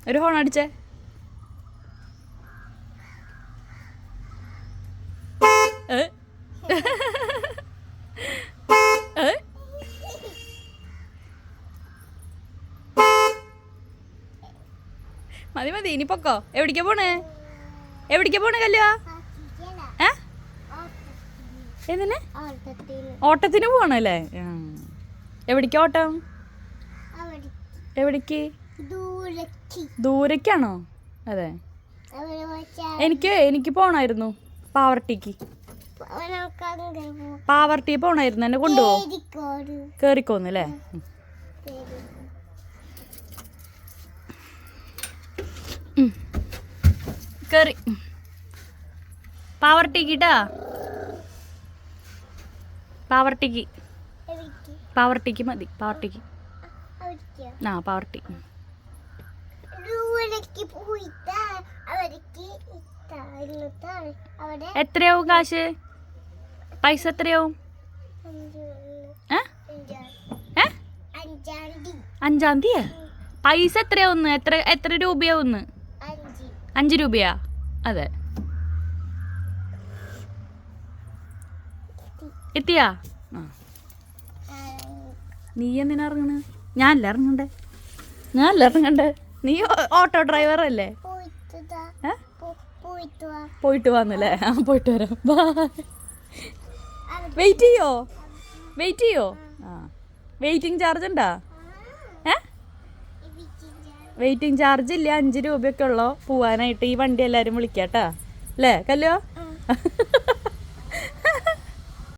ഒരു ഹോൺ അടിച്ചേ. മതി മതി, ഇനി പൊക്കോ. എവിടേക്കാ പോണേ? എവിടേക്കാ പോണേ കല്ലുവാ? എന്തിന്? ഓട്ടത്തിന് പോവാണല്ലേ? എവിടേക്കാ ഓട്ടം? എവിടേക്ക്? ദൂരേക്കാണോ? അതെ. എനിക്ക് പോണായിരുന്നു പാവർട്ടിക്ക്. പാവർട്ടി പോണായിരുന്നു, എന്നെ കൊണ്ടുപോകും. കേറിക്കോന്നല്ലേ? കേറി പാവർട്ടിക്കിട്ടാ. പാവർട്ടിക്ക് മതി. പാവർട്ടിക്ക് പാവർട്ടി. എത്രയാവും കാശ്? പൈസ എത്രയാവും? 5-ാം തീയതി പൈസ എത്രയാവുന്ന്? എത്ര രൂപയാവുന്ന്? 5 രൂപയാ? അതെ. എത്തിയാ? നീ എന്തിനാ ഇറങ്ങണ? ഞാനല്ല ഇറങ്ങണ്ടേ? നീ ഓട്ടോ ഡ്രൈവർ അല്ലേ? പോയിട്ട് വന്നല്ലേ? പോയിട്ട് വരാം. വെയിറ്റ് ചെയ്യോ? വെയിറ്റിംഗ് ചാർജ് ഉണ്ടാ? വെയിറ്റിംഗ് ചാർജ് ഇല്ല. 5 രൂപയൊക്കെ ഉള്ളോ പോവാനായിട്ട്. ഈ വണ്ടി എല്ലാവരും വിളിക്കാട്ടാ അല്ലേ കല്ലോ?